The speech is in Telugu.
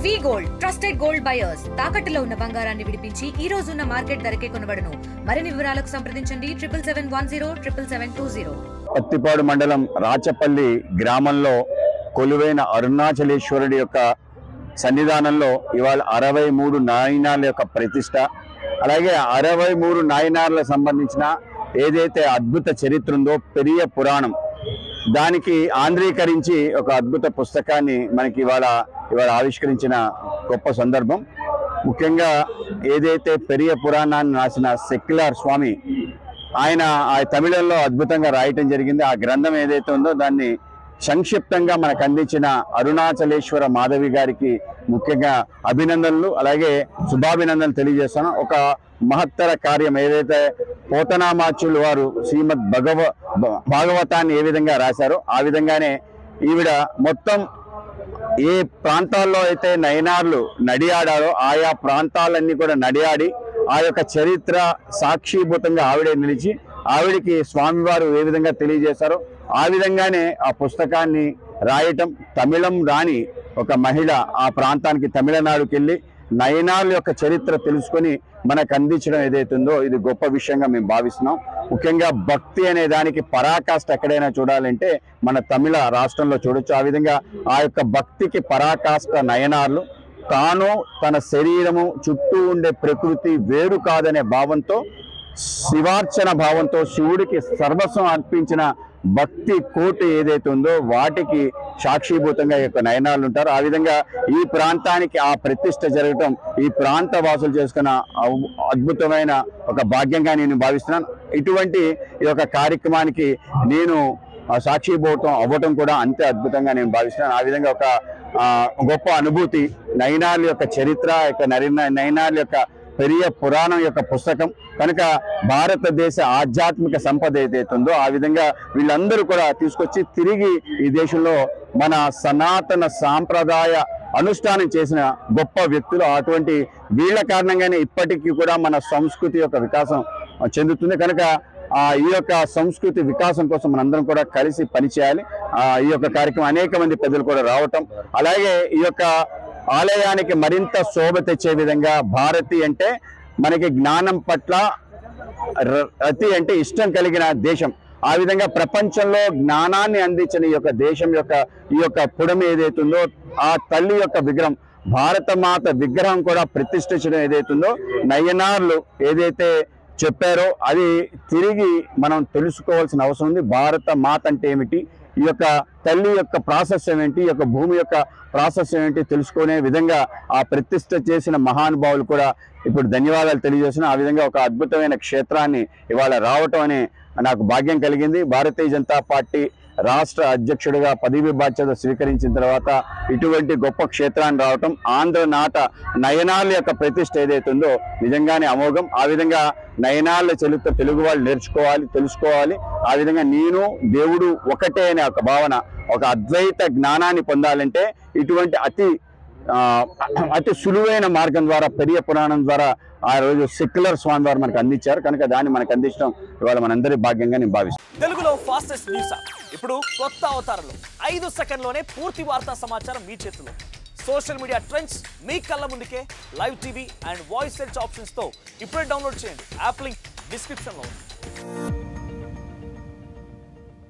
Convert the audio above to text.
వి గోల్డ్ ట్రస్టెడ్ గోల్డ్ బయర్స్ తాకట్టులో ఉన్న బంగారాన్ని విడిపించి ఈ రోజు ఉన్న మార్కెట్ ధరకే కొనబడును. మరిన్ని వివరాలకు సంప్రదించండి 77107720. పత్తిపాడు మండలం రాచపల్లి గ్రామంలో కొలువైన అరుణాచలేశ్వరుడి యొక్క సన్నిధానంలో ఇవాళ 63 నాయనార్ల యొక్క ప్రతిష్ట, అలాగే 63 నాయనార్లకు సంబంధించిన ఏదైతే అద్భుత చరిత్ర ఉందో పెరియ పురాణం, దానికి ఆంధ్రీకరించి ఒక అద్భుత పుస్తకాన్ని మనకి ఇవాళ ఆవిష్కరించిన గొప్ప సందర్భం. ముఖ్యంగా ఏదైతే పెరియ పురాణాన్ని రాసిన సెక్యులర్ స్వామి ఆయన ఆ తమిళంలో అద్భుతంగా రాయటం జరిగింది. ఆ గ్రంథం ఏదైతే ఉందో దాన్ని సంక్షిప్తంగా మనకు అందించిన అరుణాచలేశ్వర మాధవి గారికి ముఖ్యంగా అభినందనలు, అలాగే శుభాభినందనలు తెలియజేస్తాను. ఒక మహత్తర కార్యం ఏదైతే పోతనామాచులు వారు శ్రీమద్ భాగవతాన్ని ఏ విధంగా రాశారో ఆ విధంగానే ఈవిడ మొత్తం ఏ ప్రాంతాల్లో అయితే నయనార్లు నడియాడారో ఆయా ప్రాంతాలన్నీ కూడా నడియాడి ఆ యొక్క చరిత్ర సాక్షిభూతంగా ఆవిడే నిలిచి ఆవిడికి స్వామివారు ఏ విధంగా తెలియజేశారో ఆ విధంగానే ఆ పుస్తకాన్ని రాయటం. తమిళం రాని ఒక మహిళ ఆ ప్రాంతానికి తమిళనాడుకి వెళ్ళి నయనార్ల యొక్క చరిత్ర తెలుసుకొని మనకు అందించడం ఏదైతుందో ఇది గొప్ప విషయంగా మేము భావిస్తున్నాం. ముఖ్యంగా భక్తి అనే దానికి పరాకాష్ఠ ఎక్కడైనా చూడాలంటే మన తమిళ రాష్ట్రంలో చూడొచ్చు. ఆ విధంగా ఆ యొక్క భక్తికి పరాకాష్ఠ నయనార్లు. తాను తన శరీరము చుట్టూ ఉండే ప్రకృతి వేరు కాదనే భావంతో, శివార్చన భావంతో శివుడికి సర్వస్వం అర్పించిన భక్తి కోటి ఏదైతే ఉందో వాటికి సాక్షిభూతంగా ఈ యొక్క నయనార్లు ఉంటారు. ఆ విధంగా ఈ ప్రాంతానికి ఆ ప్రతిష్ట జరగటం ఈ ప్రాంత వాసులు చేసుకున్న అద్భుతమైన ఒక భాగ్యంగా నేను భావిస్తున్నాను. ఇటువంటి ఈ యొక్క కార్యక్రమానికి నేను సాక్షిభూతం అవ్వటం కూడా అంతే అద్భుతంగా నేను భావిస్తున్నాను. ఆ విధంగా ఒక గొప్ప అనుభూతి. నయనార్ల యొక్క చరిత్ర నయనార్ల యొక్క పెరియ పురాణం యొక్క పుస్తకం కనుక భారతదేశ ఆధ్యాత్మిక సంపద ఏదైతే ఉందో ఆ విధంగా వీళ్ళందరూ కూడా తీసుకొచ్చి తిరిగి ఈ దేశంలో మన సనాతన సాంప్రదాయ అనుష్ఠానం చేసిన గొప్ప వ్యక్తులు. అటువంటి వీళ్ళ కారణంగానే ఇప్పటికీ కూడా మన సంస్కృతి యొక్క వికాసం చెందుతుంది. కనుక ఈ యొక్క సంస్కృతి వికాసం కోసం మనందరం కూడా కలిసి పనిచేయాలి. ఈ యొక్క కార్యక్రమం అనేక మంది పెద్దలు కూడా రావటం, అలాగే ఈ యొక్క ఆలయానికి మరింత శోభ తెచ్చే విధంగా భారతి అంటే మనకి జ్ఞానం పట్ల రతి అంటే ఇష్టం కలిగిన దేశం. ఆ విధంగా ప్రపంచంలో జ్ఞానాన్ని అందించిన ఈ యొక్క దేశం యొక్క ఈ యొక్క పుడమి ఏదైతుందో ఆ తల్లి యొక్క విగ్రహం భారత మాత విగ్రహం కూడా ప్రతిష్ఠించడం ఏదైతుందో నయనార్లు ఏదైతే చెప్పారో అది తిరిగి మనం తెలుసుకోవాల్సిన అవసరం ఉంది. భారత మాత అంటే ఏమిటి, ఈ యొక్క తల్లి యొక్క ప్రాశస్యం ఏంటి, ఈ యొక్క భూమి యొక్క ప్రాశస్యం ఏంటి తెలుసుకునే విధంగా ఆ ప్రతిష్ఠ చేసిన మహానుభావులు కూడా ఇప్పుడు ధన్యవాదాలు తెలియజేస్తున్నా. ఆ విధంగా ఒక అద్భుతమైన క్షేత్రాన్ని ఇవాళ రావటం అనే నాకు భాగ్యం కలిగింది. భారతీయ జనతా పార్టీ రాష్ట్ర అధ్యక్షుడిగా పదవి బాధ్యత స్వీకరించిన తర్వాత ఇటువంటి గొప్ప క్షేత్రాన్ని రావటం, ఆంధ్ర నాట నయనార్ల యొక్క ప్రతిష్ఠ ఏదైతుందో నిజంగానే అమోఘం. ఆ విధంగా నయనార్ల చరిత్ర తెలుగు వాళ్ళు నేర్చుకోవాలి, తెలుసుకోవాలి. ఆ విధంగా నేను దేవుడు ఒకటే అనే ఒక భావన, ఒక అద్వైత జ్ఞానాన్ని పొందాలంటే ఇటువంటి అతి సులువైన మార్గం ద్వారా పెరియ పురాణం ద్వారా ఆ రోజు సెక్యులర్ స్వామి వారు మనకు అందించారు. కనుక దాన్ని మనకు అందించడం ఇవాళ మనందరి భాగ్యంగా నేను భావిస్తాను. తెలుగులో ఫాస్టెస్ట్ న్యూస్ ఇప్పుడు కొత్త అవతారంలో 5 సెకండ్లోనే పూర్తి వార్తా సమాచారం మీ చేతిలో. సోషల్ మీడియా ట్రెండ్స్ మీ కళ్ళ ముందుకే live TV and voice search options తో ఇప్పుడే డౌన్లోడ్ చేయండి. యాప్ లింక్ డిస్క్రిప్షన్ లో ఉంది.